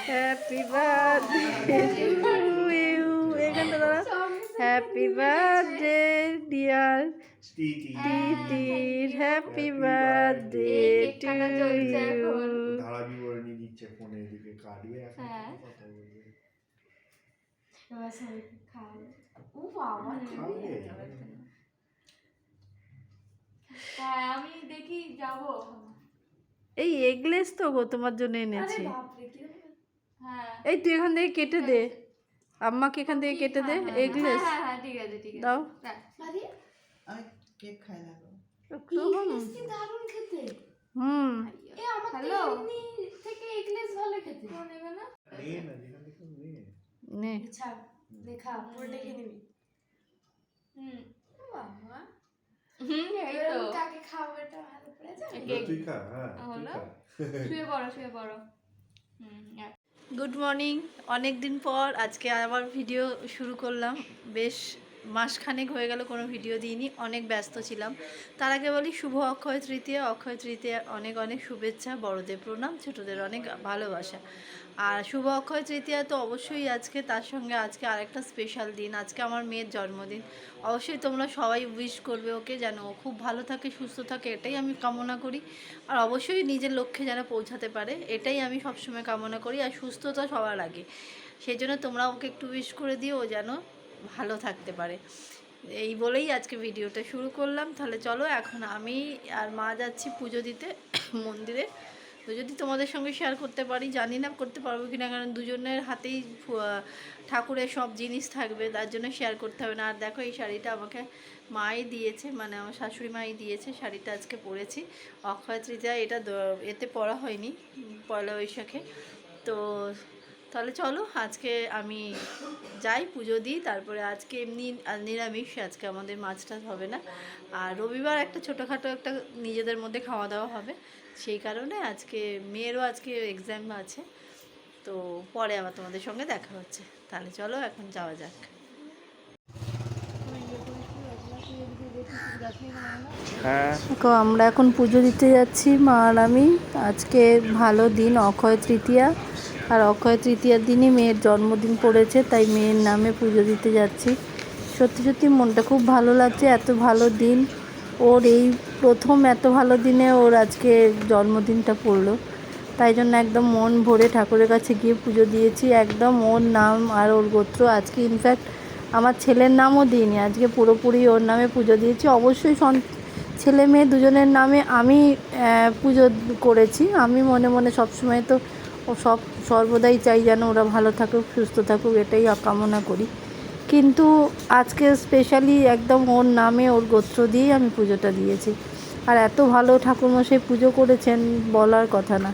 Happy birthday to you. এখানে দাঁড়া। Happy birthday dear Titir, happy birthday to you. ধারা বিবরণী দিচ্ছে ফোনে, এদিকে কাটিয়ে এখন কথা বলবে। ও বাবা হ্যাঁ আমি দেখি যাব। এই এগলেস তো গো তোমার জন্য এনেছি। হ্যাঁ এই তুই এখান থেকে কেটে দে, আম্মাকে এখান থেকে কেটে দে এগলেস হ্যাঁ হ্যাঁ ঠিক আছে ঠিক আছে দাও। আমি কেক খাই না গো। কি দারুণ খেতে। হুম এ আমার তো এমনি থেকে এগলেস ভালো খেতে। নেবে না নে না, যেখান থেকে নে। নে আচ্ছা দেখা পুরো দেখে নিবি। বাবা এই তো কাকে খাবো এটা ভালো করে জানি। তুই খা, হ্যাঁ তুই খা। শুয়ে পড়ো। Good morning. অনেক দিন পর আজকে আবার ভিডিও শুরু করলাম। বেশ মাসখানেক হয়ে গেল কোনো ভিডিও দিইনি, অনেক ব্যস্ত ছিলাম। তার আগে বলি শুভ অক্ষয় তৃতীয়া। অক্ষয় তৃতীয়া অনেক অনেক শুভেচ্ছা, বড়দের প্রণাম, ছোটদের অনেক ভালোবাসা। আর শুভ অক্ষয় তৃতীয়া তো অবশ্যই আজকে, তার সঙ্গে আজকে আরেকটা স্পেশাল দিন, আজকে আমার মেয়ের জন্মদিন। অবশ্যই তোমরা সবাই উইশ করবে ওকে, যেন ও খুব ভালো থাকে, সুস্থ থাকে, এটাই আমি কামনা করি। আর অবশ্যই নিজের লক্ষ্যে যেন পৌঁছাতে পারে, এটাই আমি সবসময় কামনা করি। আর সুস্থতা সবার আগে, সেই জন্য তোমরা ওকে একটু উইশ করে দিও, ও যেন ভালো থাকতে পারে। এই বলেই আজকে ভিডিওটা শুরু করলাম। তাহলে চলো, এখন আমি আর মা যাচ্ছি পুজো দিতে মন্দিরে। তো যদি তোমাদের সঙ্গে শেয়ার করতে পারি, জানি না করতে পারবো কিনা, কারণ দুজনের হাতেই ঠাকুরের সব জিনিস থাকবে, তার জন্য শেয়ার করতে হবে না। আর দেখো এই শাড়িটা আমাকে মাই দিয়েছে, মানে আমার শাশুড়ি মাই দিয়েছে শাড়িটা, আজকে পরেছি। অক্ষয় তৃতীয়া এটা এতে পরা হয়নি, পয়লা বৈশাখে। তো তাহলে চলো আজকে আমি যাই পুজো দিই, তারপরে আজকে এমনি নিরামিষ, আজকে আমাদের মাছ টাছ হবে না। আর রবিবার একটা ছোটোখাটো একটা নিজেদের মধ্যে খাওয়া দাওয়া হবে, সেই কারণে আজকে মেয়েরও আজকে এক্সাম আছে। তো পরে আবার তোমাদের সঙ্গে দেখা হচ্ছে। তাহলে চলো এখন যাওয়া যাক। দেখো আমরা এখন পুজো দিতে যাচ্ছি মা আর আমি। আজকে ভালো দিন, অক্ষয় তৃতীয়া। আর অক্ষয় তৃতীয়ার দিনই মেয়ের জন্মদিন পড়েছে, তাই মেয়ের নামে পুজো দিতে যাচ্ছি। সত্যি সত্যি মনটা খুব ভালো লাগছে, এত ভালো দিন ওর, এই প্রথম এত ভালো দিনে ওর আজকে জন্মদিনটা পড়লো। তাই জন্য একদম মন ভরে ঠাকুরের কাছে গিয়ে পুজো দিয়েছি, একদম ওর নাম আর ওর গোত্র। আজকে ইনফ্যাক্ট আমার ছেলের নামও দিইনি, আজকে পুরোপুরি ওর নামে পুজো দিয়েছি। অবশ্যই ছেলে মেয়ে দুজনের নামে আমি পুজো করেছি। আমি মনে মনে সবসময় তো ও সর্বদাই চাই যেন ওরা ভালো থাকুক, সুস্থ থাকুক, এটাই কামনা করি। কিন্তু আজকে স্পেশালি একদম ওর নামে ওর গোত্র দিয়েই আমি পুজোটা দিয়েছি। আর এত ভালো ঠাকুরমশাই পুজো করেছেন, বলার কথা না।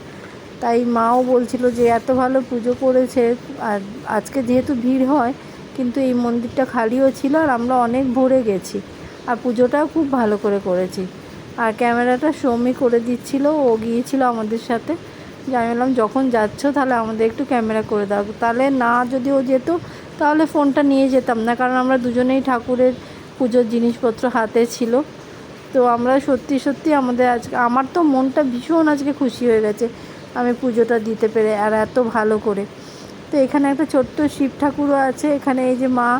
তাই মাও বলছিল যে এত ভালো পুজো করেছে। আর আজকে যেহেতু ভিড় হয়, কিন্তু এই মন্দিরটা খালিও ছিল, আর আমরা অনেক ভোরে গেছি, আর পুজোটাও খুব ভালো করে করেছি। আর ক্যামেরাটা সৌমি করে দিচ্ছিল, ও গিয়েছিল আমাদের সাথে। আমি বললাম যখন যাচ্ছ তাহলে আমাদের একটু ক্যামেরা করে দাও, তাহলে না যদি ও যেত তাহলে ফোনটা নিয়ে যেতাম না, কারণ আমরা দুজনেই ঠাকুরের পুজোর জিনিসপত্র হাতে ছিল। তো আমরা সত্যি সত্যি আমাদের আজকে, আমার তো মনটা ভীষণ আজকে খুশি হয়ে গেছে আমি পুজোটা দিতে পেরে, আর এত ভালো করে। তো এখানে একটা ছোট্ট শিব ঠাকুরও আছে। এখানে এই যে মা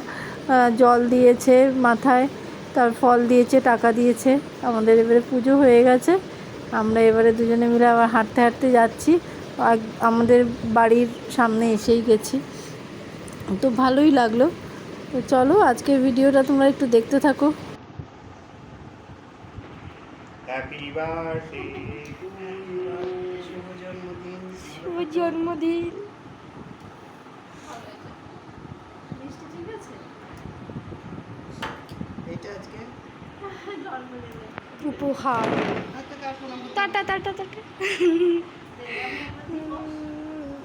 জল দিয়েছে মাথায়, তার ফল দিয়েছে, টাকা দিয়েছে। আমাদের এবারে পুজো হয়ে গেছে, আমরা এবারে দুজনে মিলে আবার হাঁটতে হাঁটতে যাচ্ছি। আমাদের বাড়ির সামনে এসেই গেছি, তো ভালোই লাগলো। তো চলো আজকের ভিডিওটা তোমরা একটু দেখতে থাকো। Happy birthday to you. শুভ জন্মদিন। শুভ জন্মদিন। ঠিক আছে এটা আজকে উপহার। Tata tata tata.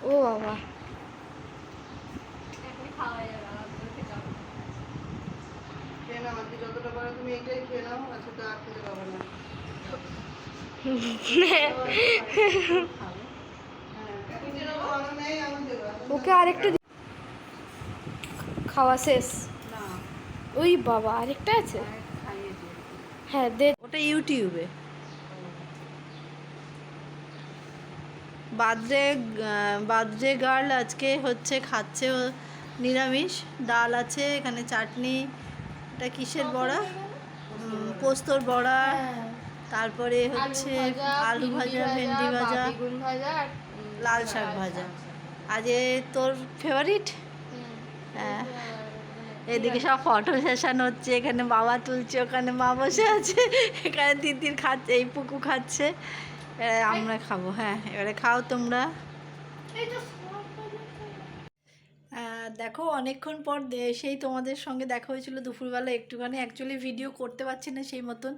ও বাবা, খাওয়া যাবে আলাদা করে খেতে হবে। খেয়ে নাও, আজকে যতটা পারো তুমি এইটাই খেয়ে নাও, আজকে তো আর খেতে পারবে না। ওকে আরেকটু খাওয়া শেষ? ওই বাবা আরেকটা আছে? হ্যাঁ দে। ওটা ইউটিউবে বার্থডে গার্ল আজকে হচ্ছে খাচ্ছে নিরামিষ, ডাল আছে এখানে, চাটনি, এটা কিসের বড়া, পোস্তর বড়া, তারপরে হচ্ছে আলু ভাজা, ভেন্ডি ভাজা, বেগুন ভাজা আর লাল শাক ভাজা। আজ তোর ফেভারিট? হ্যাঁ, এদিকে সব ফটো সেশন হচ্ছে, এখানে বাবা তুলছে, ওখানে মা বসে আছে, এখানে তিতির খাচ্ছে, এই পুকু খাচ্ছে, আমরা খাবো। হ্যাঁ, এবারে খাও তোমরা। দেখো অনেকক্ষণ পর সেই তোমাদের সঙ্গে দেখা হয়েছিল দুপুরবেলা একটুখানি, অ্যাকচুয়ালি ভিডিও করতে পারছি না সেই মতন,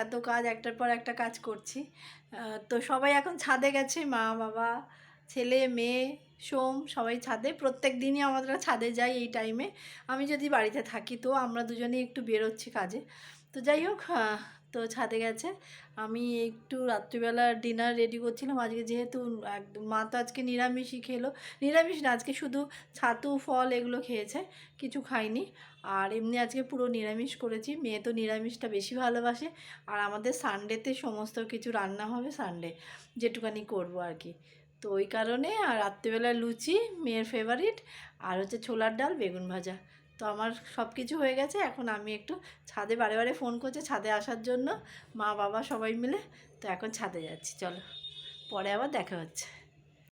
এত কাজ একটার পর একটা কাজ করছি। তো সবাই এখন ছাদে গেছে, মা বাবা ছেলে মেয়ে সোম সবাই ছাদে, প্রত্যেক দিনই আমরা ছাদে যাই এই টাইমে। আমি যদি বাড়িতে থাকি তো আমরা দুজনেই একটু বেরোচ্ছি কাজে। তো যাই হোক, তো ছাদে গেছে, আমি একটু রাত্রিবেলা ডিনার রেডি করছিলাম। আজকে যেহেতু একদম মা তো আজকে নিরামিষই খেলো, নিরামিষ না আজকে শুধু ছাতু ফল এগুলো খেয়েছে, কিছু খাইনি। আর এমনি আজকে পুরো নিরামিষ করেছি, মেয়ে তো নিরামিষটা বেশি ভালোবাসে। আর আমাদের সানডেতে সমস্ত কিছু রান্না হবে, সানডে যেটুকানি করবো আর কি। তো ওই কারণে, আর রাত্রিবেলা লুচি মেয়ের ফেভারিট, আর হচ্ছে ছোলার ডাল, বেগুন ভাজা। তো আমার সব কিছু হয়ে গেছে, এখন আমি একটু ছাদে, বারে বারে ফোন করছে ছাদে আসার জন্য মা বাবা সবাই মিলে, তো এখন ছাদে যাচ্ছি, চলো পরে আবার দেখা হচ্ছে।